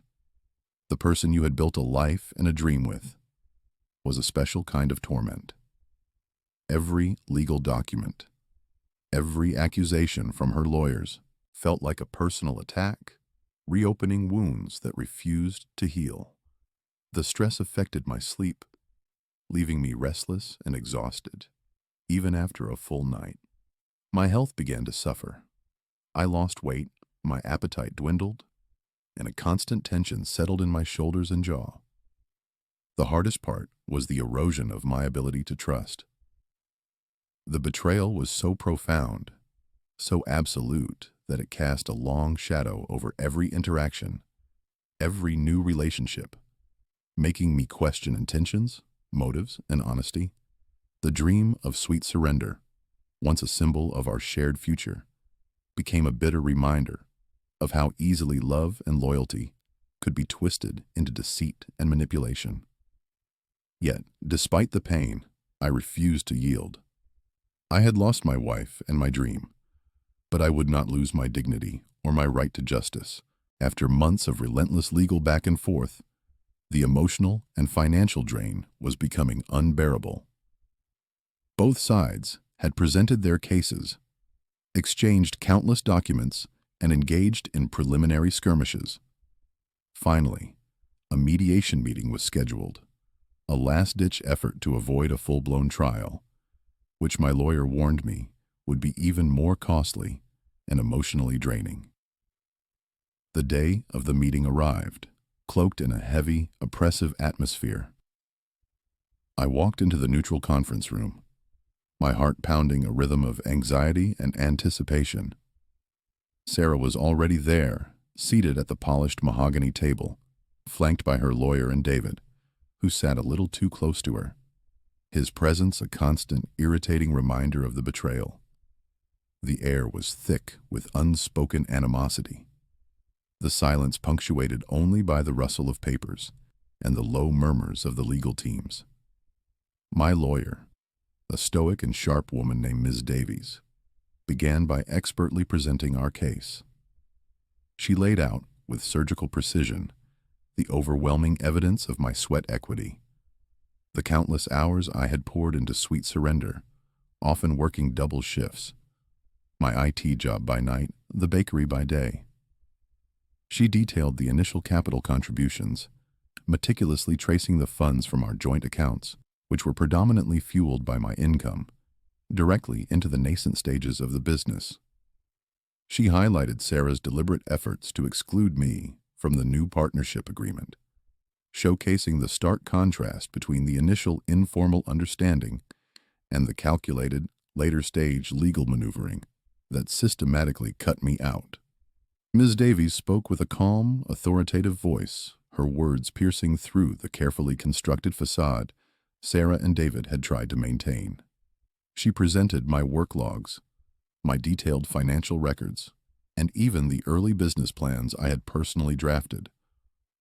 the person you had built a life and a dream with, was a special kind of torment. Every legal document, every accusation from her lawyers felt like a personal attack, reopening wounds that refused to heal. The stress affected my sleep, leaving me restless and exhausted, even after a full night. My health began to suffer. I lost weight, my appetite dwindled, and a constant tension settled in my shoulders and jaw. The hardest part was the erosion of my ability to trust. The betrayal was so profound, so absolute, that it cast a long shadow over every interaction, every new relationship, making me question intentions, motives, and honesty. The dream of Sweet Surrender, once a symbol of our shared future, became a bitter reminder of how easily love and loyalty could be twisted into deceit and manipulation. Yet, despite the pain, I refused to yield. I had lost my wife and my dream, but I would not lose my dignity or my right to justice. After months of relentless legal back and forth, the emotional and financial drain was becoming unbearable. Both sides had presented their cases, exchanged countless documents, and engaged in preliminary skirmishes. Finally, a mediation meeting was scheduled, a last-ditch effort to avoid a full-blown trial, which my lawyer warned me would be even more costly and emotionally draining. The day of the meeting arrived, cloaked in a heavy, oppressive atmosphere. I walked into the neutral conference room, my heart pounding a rhythm of anxiety and anticipation. Sarah was already there, seated at the polished mahogany table, flanked by her lawyer and David, who sat a little too close to her, his presence a constant, irritating reminder of the betrayal. The air was thick with unspoken animosity, the silence punctuated only by the rustle of papers and the low murmurs of the legal teams. My lawyer, a stoic and sharp woman named Ms. Davies, began by expertly presenting our case. She laid out, with surgical precision, the overwhelming evidence of my sweat equity, the countless hours I had poured into Sweet Surrender, often working double shifts, my IT job by night, the bakery by day. She detailed the initial capital contributions, meticulously tracing the funds from our joint accounts, which were predominantly fueled by my income, directly into the nascent stages of the business. She highlighted Sarah's deliberate efforts to exclude me from the new partnership agreement, showcasing the stark contrast between the initial informal understanding and the calculated, later-stage legal maneuvering that systematically cut me out. Ms. Davies spoke with a calm, authoritative voice, her words piercing through the carefully constructed facade Sarah and David had tried to maintain. She presented my work logs, my detailed financial records, and even the early business plans I had personally drafted,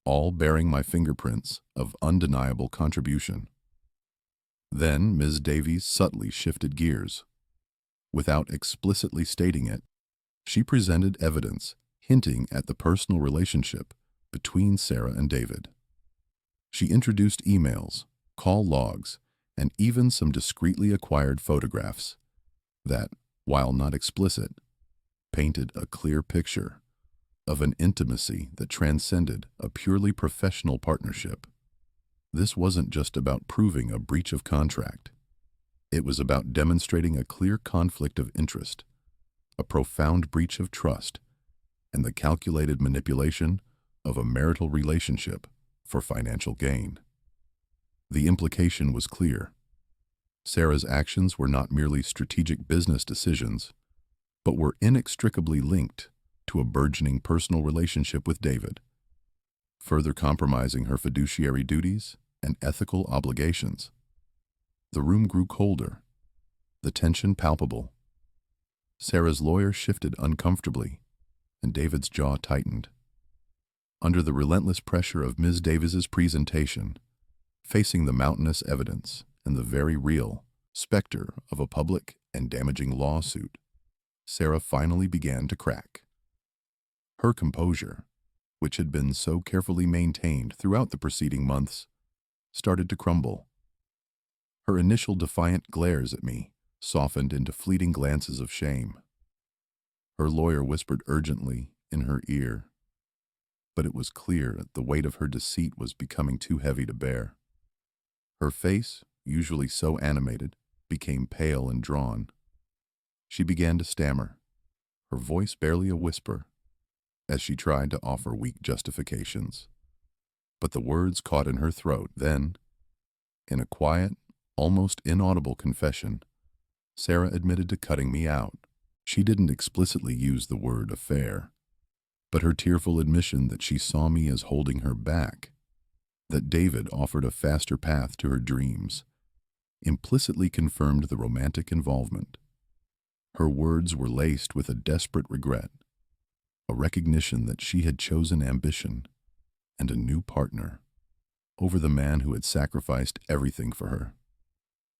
all bearing my fingerprints of undeniable contribution. Then Ms. Davies subtly shifted gears. Without explicitly stating it, she presented evidence hinting at the personal relationship between Sarah and David. She introduced emails, call logs, and even some discreetly acquired photographs that, while not explicit, painted a clear picture of an intimacy that transcended a purely professional partnership. This wasn't just about proving a breach of contract. It was about demonstrating a clear conflict of interest, a profound breach of trust, and the calculated manipulation of a marital relationship for financial gain. The implication was clear. Sarah's actions were not merely strategic business decisions, but were inextricably linked to a burgeoning personal relationship with David, further compromising her fiduciary duties and ethical obligations. The room grew colder, the tension palpable. Sarah's lawyer shifted uncomfortably, and David's jaw tightened. Under the relentless pressure of Ms. Davis's presentation, facing the mountainous evidence and the very real specter of a public and damaging lawsuit, Sarah finally began to crack. Her composure, which had been so carefully maintained throughout the preceding months, started to crumble. Her initial defiant glares at me softened into fleeting glances of shame. Her lawyer whispered urgently in her ear, but it was clear that the weight of her deceit was becoming too heavy to bear. Her face, usually so animated, became pale and drawn. She began to stammer, her voice barely a whisper, as she tried to offer weak justifications. But the words caught in her throat. Then, in a quiet, almost inaudible confession, Sarah admitted to cutting me out. She didn't explicitly use the word affair, but her tearful admission that she saw me as holding her back, that David offered a faster path to her dreams, implicitly confirmed the romantic involvement. Her words were laced with a desperate regret, a recognition that she had chosen ambition and a new partner over the man who had sacrificed everything for her.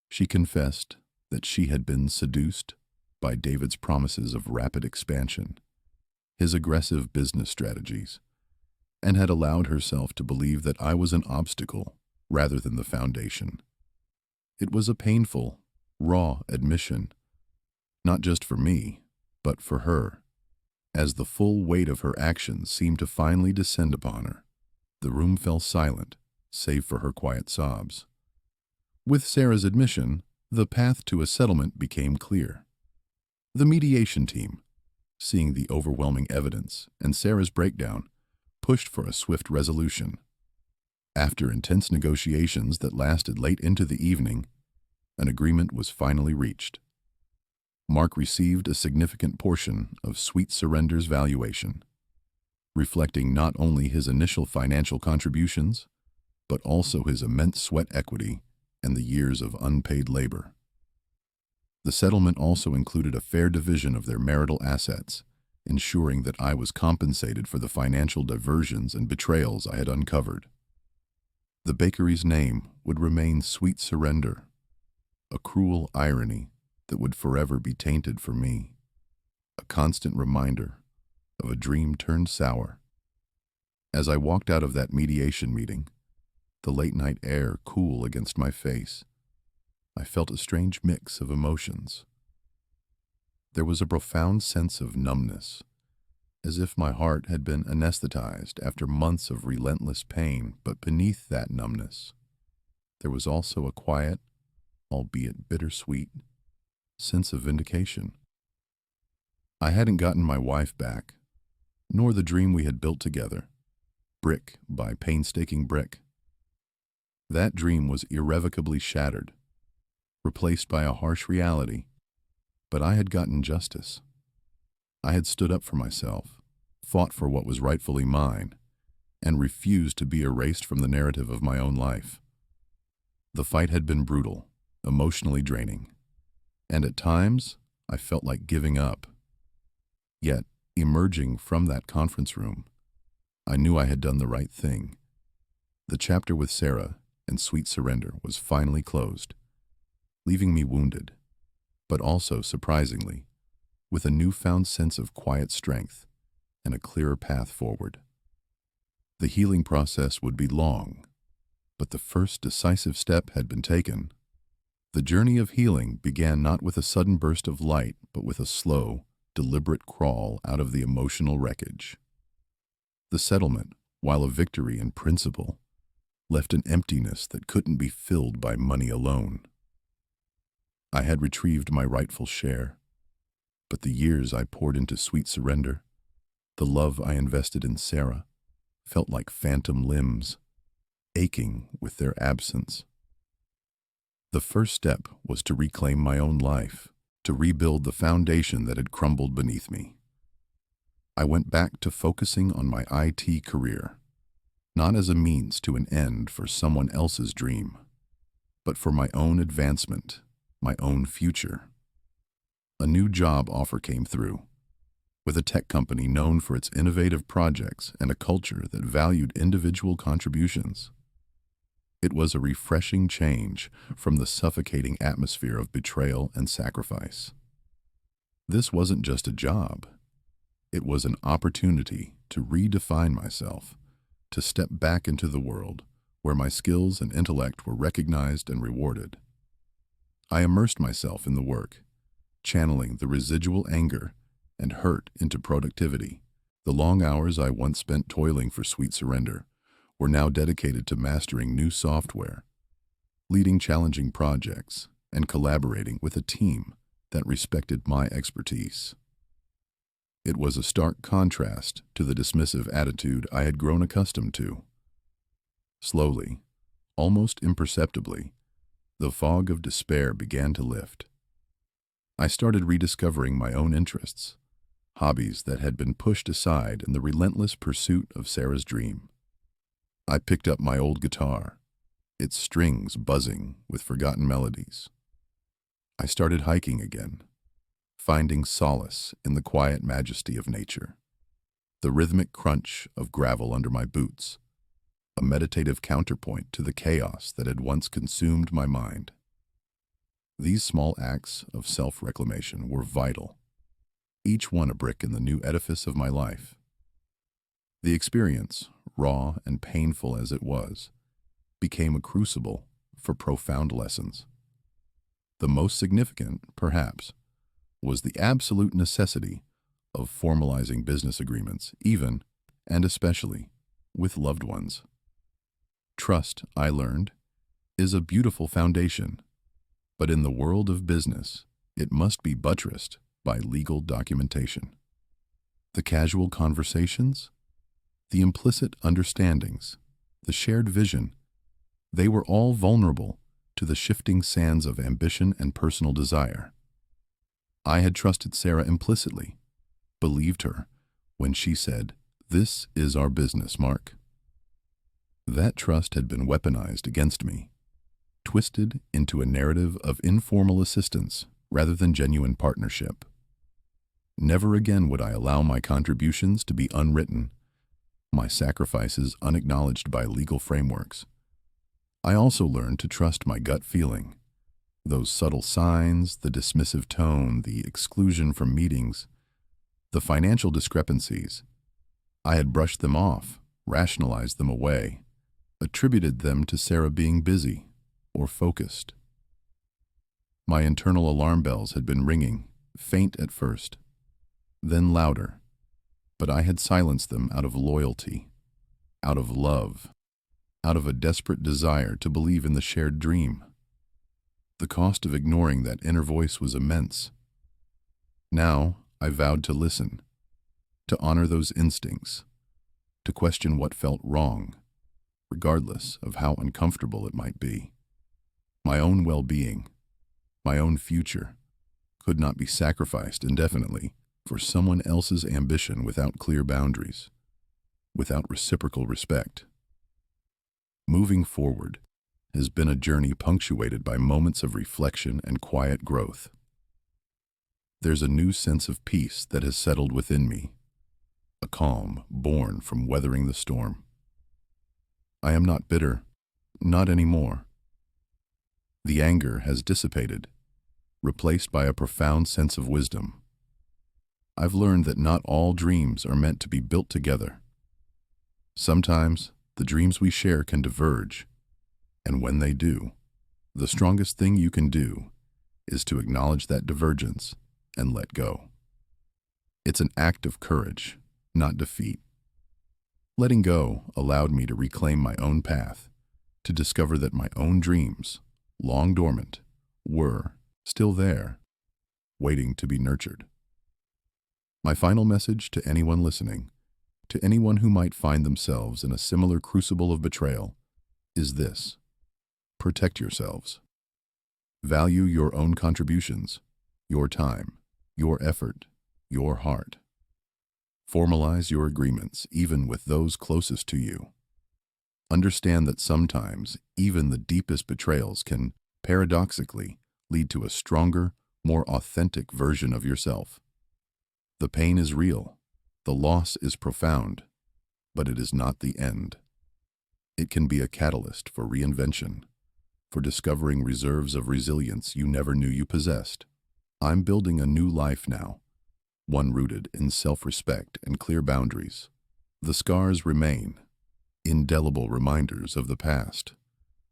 She confessed that she had been seduced by David's promises of rapid expansion, his aggressive business strategies, and had allowed herself to believe that I was an obstacle rather than the foundation. It was a painful, raw admission, not just for me, but for her. As the full weight of her actions seemed to finally descend upon her, the room fell silent, save for her quiet sobs. With Sarah's admission, the path to a settlement became clear. The mediation team, seeing the overwhelming evidence and Sarah's breakdown, pushed for a swift resolution. After intense negotiations that lasted late into the evening, an agreement was finally reached. Mark received a significant portion of Sweet Surrender's valuation, reflecting not only his initial financial contributions, but also his immense sweat equity and the years of unpaid labor. The settlement also included a fair division of their marital assets, ensuring that I was compensated for the financial diversions and betrayals I had uncovered. The bakery's name would remain Sweet Surrender, a cruel irony that would forever be tainted for me, a constant reminder of a dream turned sour. As I walked out of that mediation meeting, the late-night air cool against my face, I felt a strange mix of emotions. There was a profound sense of numbness, as if my heart had been anesthetized after months of relentless pain, but beneath that numbness, there was also a quiet, albeit bittersweet, sense of vindication. I hadn't gotten my wife back, nor the dream we had built together, brick by painstaking brick. That dream was irrevocably shattered, replaced by a harsh reality, but I had gotten justice. I had stood up for myself, fought for what was rightfully mine, and refused to be erased from the narrative of my own life. The fight had been brutal, emotionally draining, and at times I felt like giving up. Yet, emerging from that conference room, I knew I had done the right thing. The chapter with Sarah and Sweet Surrender was finally closed, leaving me wounded, but also, surprisingly, with a newfound sense of quiet strength and a clearer path forward. The healing process would be long, but the first decisive step had been taken. The journey of healing began not with a sudden burst of light, but with a slow, deliberate crawl out of the emotional wreckage. The settlement, while a victory in principle, left an emptiness that couldn't be filled by money alone. I had retrieved my rightful share, but the years I poured into Sweet Surrender, the love I invested in Sarah, felt like phantom limbs, aching with their absence. The first step was to reclaim my own life, to rebuild the foundation that had crumbled beneath me. I went back to focusing on my IT career, not as a means to an end for someone else's dream, but for my own advancement, my own future. A new job offer came through, with a tech company known for its innovative projects and a culture that valued individual contributions. It was a refreshing change from the suffocating atmosphere of betrayal and sacrifice. This wasn't just a job. It was an opportunity to redefine myself, to step back into the world where my skills and intellect were recognized and rewarded. I immersed myself in the work, channeling the residual anger and hurt into productivity. The long hours I once spent toiling for Sweet Surrender were now dedicated to mastering new software, leading challenging projects, and collaborating with a team that respected my expertise. It was a stark contrast to the dismissive attitude I had grown accustomed to. Slowly, almost imperceptibly, the fog of despair began to lift. I started rediscovering my own interests, hobbies that had been pushed aside in the relentless pursuit of Sarah's dream. I picked up my old guitar, its strings buzzing with forgotten melodies. I started hiking again, finding solace in the quiet majesty of nature, the rhythmic crunch of gravel under my boots, a meditative counterpoint to the chaos that had once consumed my mind. These small acts of self-reclamation were vital, each one a brick in the new edifice of my life. The experience, raw and painful as it was, became a crucible for profound lessons. The most significant, perhaps, was the absolute necessity of formalizing business agreements, even, and especially, with loved ones. Trust, I learned, is a beautiful foundation, but in the world of business, it must be buttressed by legal documentation. The casual conversations, the implicit understandings, the shared vision, they were all vulnerable to the shifting sands of ambition and personal desire. I had trusted Sarah implicitly, believed her when she said, "This is our business, Mark." That trust had been weaponized against me, twisted into a narrative of informal assistance rather than genuine partnership. Never again would I allow my contributions to be unwritten, my sacrifices unacknowledged by legal frameworks. I also learned to trust my gut feeling. Those subtle signs, the dismissive tone, the exclusion from meetings, the financial discrepancies. I had brushed them off, rationalized them away, attributed them to Sarah being busy or focused. My internal alarm bells had been ringing, faint at first, then louder, but I had silenced them out of loyalty, out of love, out of a desperate desire to believe in the shared dream. The cost of ignoring that inner voice was immense. Now I vowed to listen, to honor those instincts, to question what felt wrong, regardless of how uncomfortable it might be. My own well-being, my own future, could not be sacrificed indefinitely for someone else's ambition without clear boundaries, without reciprocal respect. Moving forward has been a journey punctuated by moments of reflection and quiet growth. There's a new sense of peace that has settled within me, a calm born from weathering the storm. I am not bitter, not anymore. The anger has dissipated, replaced by a profound sense of wisdom. I've learned that not all dreams are meant to be built together. Sometimes the dreams we share can diverge, and when they do, the strongest thing you can do is to acknowledge that divergence and let go. It's an act of courage, not defeat. Letting go allowed me to reclaim my own path, to discover that my own dreams, long dormant, were still there, waiting to be nurtured. My final message to anyone listening, to anyone who might find themselves in a similar crucible of betrayal, is this: protect yourselves. Value your own contributions, your time, your effort, your heart. Formalize your agreements, even with those closest to you. Understand that sometimes even the deepest betrayals can, paradoxically, lead to a stronger, more authentic version of yourself. The pain is real, the loss is profound, but it is not the end. It can be a catalyst for reinvention, for discovering reserves of resilience you never knew you possessed. I'm building a new life now, one rooted in self-respect and clear boundaries. The scars remain, indelible reminders of the past,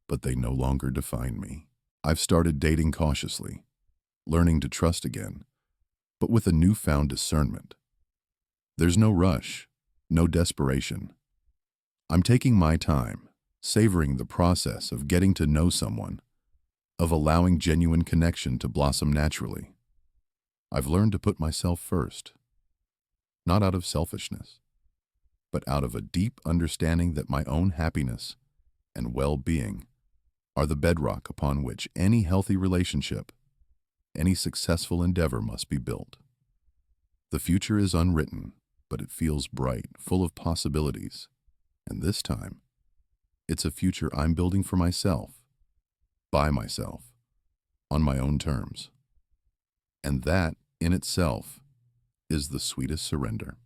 but they no longer define me. I've started dating cautiously, learning to trust again, but with a newfound discernment. There's no rush, no desperation. I'm taking my time, savoring the process of getting to know someone, of allowing genuine connection to blossom naturally. I've learned to put myself first, not out of selfishness, but out of a deep understanding that my own happiness and well-being are the bedrock upon which any healthy relationship, any successful endeavor must be built. The future is unwritten, but it feels bright, full of possibilities, and this time, it's a future I'm building for myself, by myself, on my own terms. And that, in itself, is the sweetest surrender.